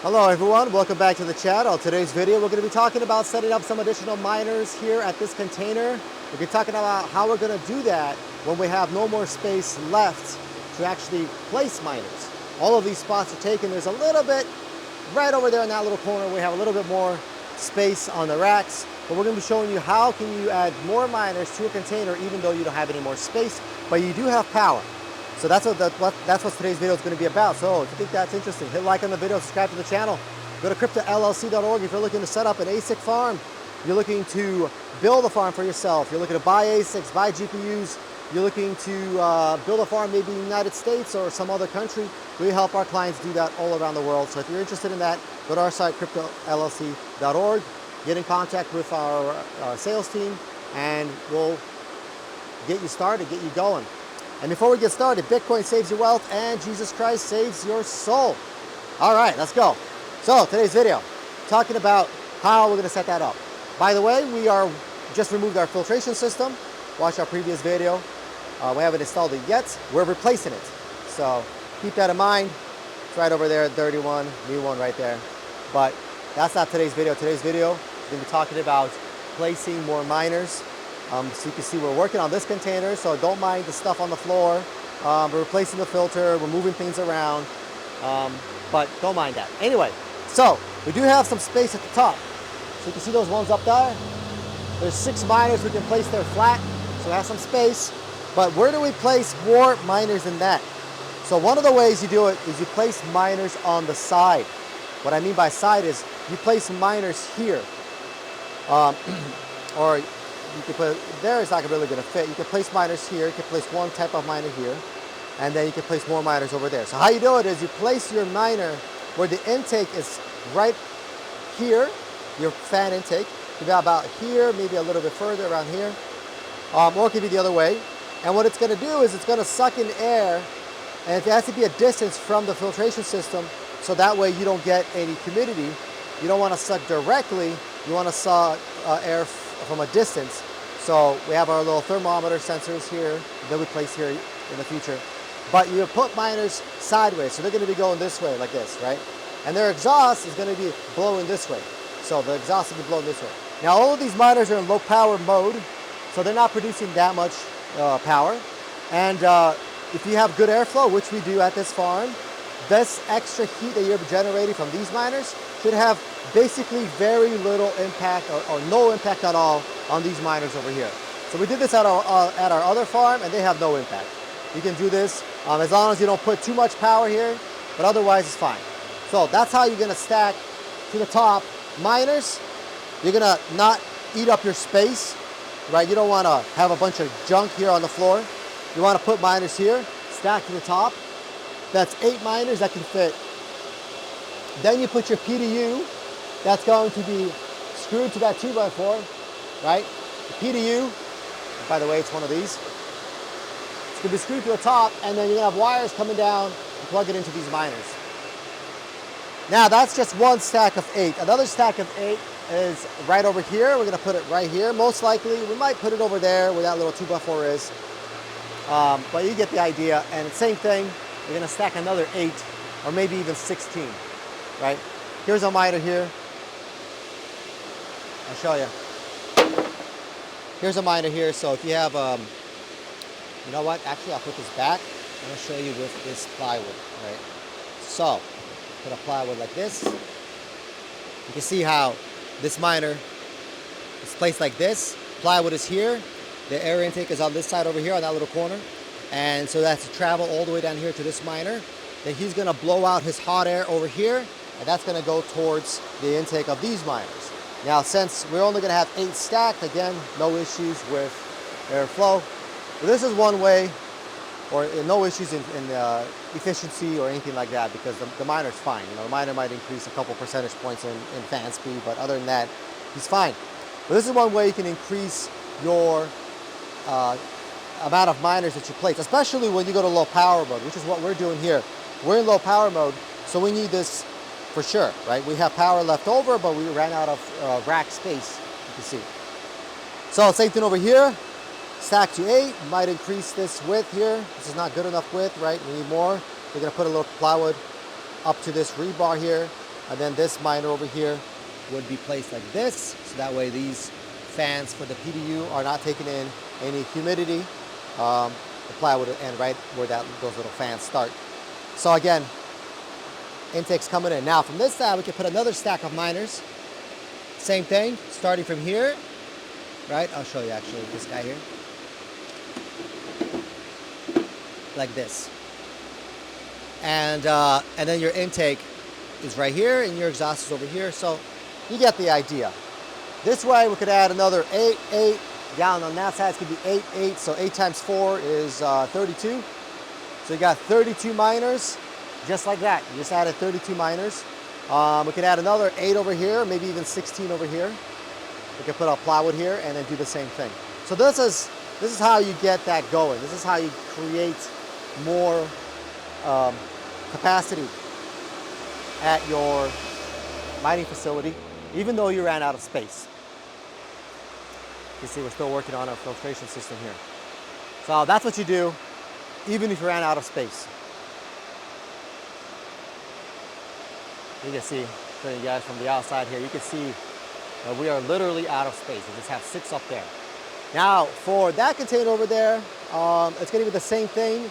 Hello everyone, welcome back to the channel. Today's video we're going to be talking about setting up some additional miners here at this container. We're going to be talking about how we're going to do that when we have no more space left to actually place miners. All of these spots are taken. There's a little bit right over there in that little corner. We have a little bit more space on the racks, but we're going to be showing you how can you add more miners to a container even though you don't have any more space, but you do have power. So that's what today's video is going to be about. So if you think that's interesting, hit like on the video, subscribe to the channel. Go to cryptollc.org if you're looking to set up an ASIC farm. You're looking to build a farm for yourself. You're looking to buy ASICs, buy GPUs. You're looking to build a farm maybe in the United States or some other country. We help our clients do that all around the world. So if you're interested in that, go to our site, cryptollc.org. Get in contact with our sales team and we'll get you started, get you going. And before we get started, Bitcoin saves your wealth and Jesus Christ saves your soul. All right, let's go. So today's video, talking about how we're gonna set that up. By the way, we just removed our filtration system. Watch our previous video. We haven't installed it yet. We're replacing it. So keep that in mind. It's right over there, 31, new one right there. But that's not today's video. Today's video is gonna be talking about placing more miners. So you can see we're working on this container, so don't mind the stuff on the floor. We're replacing the filter, we're moving things around, but don't mind that. Anyway, so we do have some space at the top. So you can see those ones up there. There's 6 miners we can place there flat, so we have some space. But where do we place more miners than that? So one of the ways you do it is you place miners on the side. What I mean by side is you place miners here, or you can put, there it's not really gonna fit. You can place miners here, you can place one type of miner here, and then you can place more miners over there. So how you do it is you place your miner where the intake is right here, your fan intake. It could be about here, maybe a little bit further around here, or it could be the other way. And what it's gonna do is it's gonna suck in air, and it has to be a distance from the filtration system, so that way you don't get any humidity. You don't wanna suck directly, you wanna suck air from a distance. So we have our little thermometer sensors here that we place here in the future. But you put miners sideways, so they're gonna be going this way, like this, right? And their exhaust is gonna be blowing this way. So the exhaust will be blowing this way. Now all of these miners are in low power mode, so they're not producing that much power. And if you have good airflow, which we do at this farm, this extra heat that you're generating from these miners should have basically very little impact or no impact at all on these miners over here. So we did this at our other farm and they have no impact. You can do this as long as you don't put too much power here, but otherwise it's fine. So that's how you're gonna stack to the top miners. You're gonna not eat up your space, right? You don't wanna have a bunch of junk here on the floor. You wanna put miners here, stack to the top. That's 8 miners that can fit. Then you put your PDU, that's going to be screwed to that 2x4, right? The PDU, by the way, it's one of these. It's gonna be screwed to the top, and then you're gonna have wires coming down and plug it into these miners. Now that's just one stack of 8. Another stack of 8 is right over here. We're gonna put it right here. Most likely, we might put it over there where that little 2x4 is. But you get the idea. And same thing, we're gonna stack another 8 or maybe even 16, right? Here's a miner here. I'll show you. Here's a miner here. So if you have, you know what? Actually, I'll put this back. I'm gonna show you with this plywood, right? So, put a plywood like this. You can see how this miner is placed like this. Plywood is here. The air intake is on this side over here on that little corner. And so that's to travel all the way down here to this miner. Then he's gonna blow out his hot air over here, and that's gonna go towards the intake of these miners. Now, since we're only gonna have 8 stacked, again, no issues with airflow. But this is one way, or no issues in efficiency or anything like that, because the miner's fine. You know, the miner might increase a couple percentage points in fan speed, but other than that, he's fine. But this is one way you can increase your amount of miners that you place, especially when you go to low power mode, which is what we're doing here. We're in low power mode, so we need this for sure, right? We have power left over, but we ran out of rack space, you can see. So same thing over here, stack to 8, might increase this width here. This is not good enough width, right? We need more. We're gonna put a little plywood up to this rebar here. And then this miner over here would be placed like this. So that way these fans for the PDU are not taking in any humidity. The plywood would end right where those little fans start. So again, intake's coming in. Now from this side, we can put another stack of miners. Same thing, starting from here, right? I'll show you actually this guy here. Like this. And then your intake is right here and your exhaust is over here. So you get the idea. This way we could add another 8, 8. Down on that side, it's gonna be 8, 8. So 8 times 4 is 32. So you got 32 miners, just like that. You just added 32 miners. We could add another 8 over here, maybe even 16 over here. We could put a plywood here and then do the same thing. So this is how you get that going. This is how you create more capacity at your mining facility, even though you ran out of space. You see, we're still working on our filtration system here. So that's what you do, even if you ran out of space. You can see, showing you guys from the outside here, you can see that we are literally out of space. We just have 6 up there. Now, for that container over there, it's gonna be the same thing.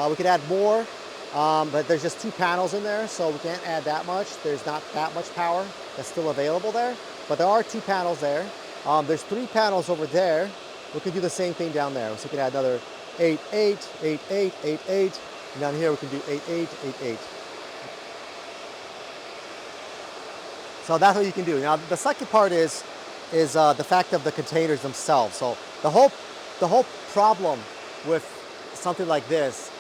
We could add more, but there's just 2 panels in there, so we can't add that much. There's not that much power that's still available there, but there are 2 panels there. There's 3 panels over there. We could do the same thing down there. So we can add another 8, 8, 8, 8, 8, 8. And down here we can do 8, 8, 8, 8. So that's what you can do. Now the second part is the fact of the containers themselves. So the whole problem with something like this,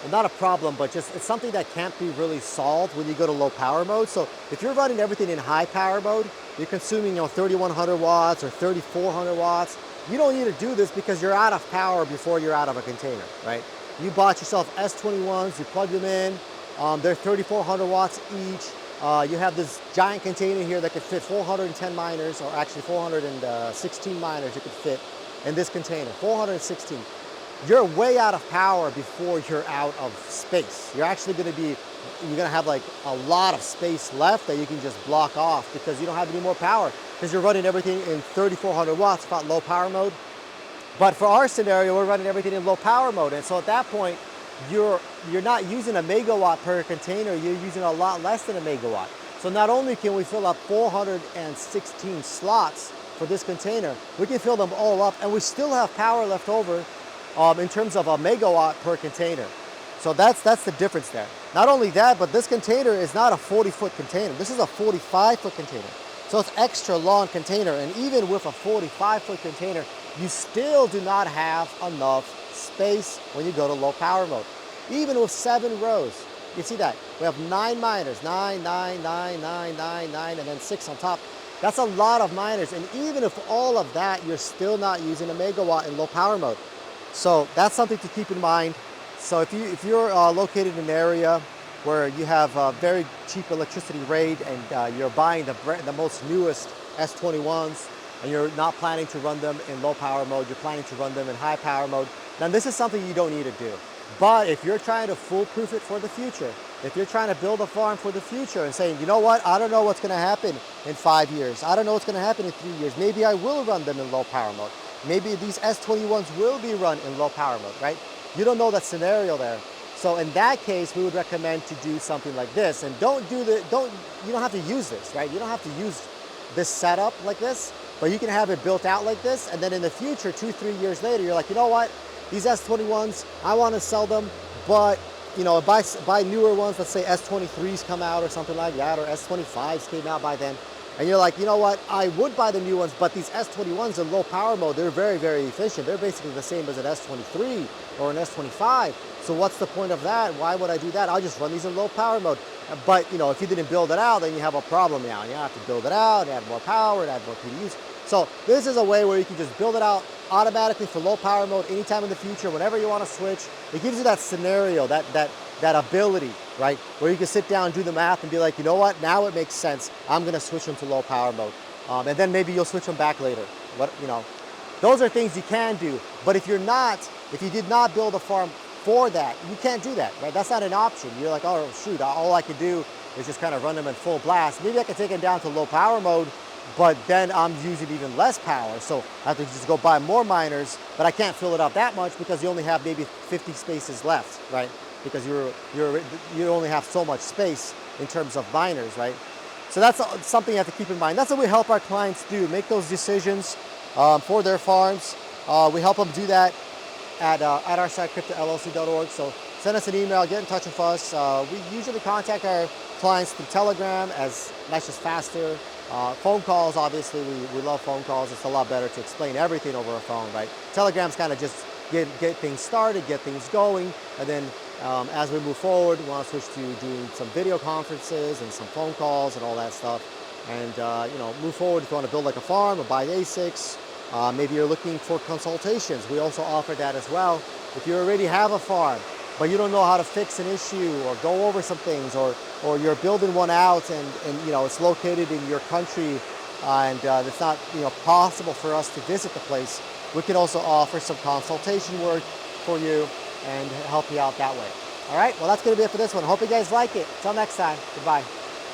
well, not a problem, but just it's something that can't be really solved when you go to low power mode. So if you're running everything in high power mode, you're consuming 3,100 watts or 3,400 watts. You don't need to do this because you're out of power before you're out of a container, right? You bought yourself S21s, you plug them in. They're 3,400 watts each. You have this giant container here that could fit 410 miners, or actually 416 miners you could fit in this container, 416. You're way out of power before you're out of space. You're actually gonna have like a lot of space left that you can just block off because you don't have any more power because you're running everything in 3,400 watts, called low power mode. But for our scenario, we're running everything in low power mode. And so at that point, you're not using a megawatt per container, you're using a lot less than a megawatt. So not only can we fill up 416 slots for this container, we can fill them all up and we still have power left over in terms of a megawatt per container. So that's the difference there. Not only that, but this container is not a 40-foot container. This is a 45-foot container. So it's extra long container. And even with a 45-foot container, you still do not have enough space when you go to low power mode. Even with 7 rows, you see that? We have 9 miners, 9, 9, 9, 9, 9, 9, and then 6 on top. That's a lot of miners. And even if all of that, you're still not using a megawatt in low power mode. So that's something to keep in mind. So if you're located in an area where you have a very cheap electricity rate and you're buying the most newest S21s and you're not planning to run them in low power mode, you're planning to run them in high power mode, then this is something you don't need to do. But if you're trying to foolproof it for the future, if you're trying to build a farm for the future and saying, you know what, I don't know what's going to happen in 5 years. I don't know what's going to happen in 3 years. Maybe I will run them in low power mode. Maybe these S21s will be run in low power mode, right? You don't know that scenario there. So in that case, we would recommend to do something like this. And you don't have to use this, right? You don't have to use this setup like this, but you can have it built out like this. And then in the future, 2-3 years later, you're like, you know what? These S21s, I want to sell them, but buy newer ones. Let's say S23s come out or something like that, or S25s came out by then. And you're like, you know what, I would buy the new ones, but these S21s in low power mode, they're very, very efficient. They're basically the same as an S23 or an S25. So what's the point of that? Why would I do that? I'll just run these in low power mode. But if you didn't build it out, then you have a problem now. You have to build it out, add more power, add more PDUs. So this is a way where you can just build it out automatically for low power mode anytime in the future, whenever you want to switch. It gives you that scenario, that ability, right? Where you can sit down and do the math and be like, you know what, now it makes sense. I'm going to switch them to low power mode. And then maybe you'll switch them back later. Those are things you can do. But if you did not build a farm for that, you can't do that, right? That's not an option. You're like, oh shoot, all I could do is just kind of run them in full blast. Maybe I can take them down to low power mode, but then I'm using even less power. So I have to just go buy more miners, but I can't fill it up that much because you only have maybe 50 spaces left, right? Because you only have so much space in terms of miners, right? So that's something you have to keep in mind. That's what we help our clients do, make those decisions for their farms. We help them do that at our site, cryptollc.org. So send us an email, get in touch with us. We usually contact our clients through Telegram, as that's just faster. Phone calls, obviously, we love phone calls. It's a lot better to explain everything over a phone, right? Telegram's kind of just get things started, get things going, and then as we move forward, we want to switch to doing some video conferences and some phone calls and all that stuff. And you know, move forward if you want to build like a farm or buy ASICs. Maybe you're looking for consultations. We also offer that as well. If you already have a farm, but you don't know how to fix an issue or go over some things, or you're building one out and you know, it's located in your country and it's not, you know, possible for us to visit the place, we can also offer some consultation work for you and help you out that way. All right, well, that's going to be it for this one. Hope you guys like it. Until next time, goodbye.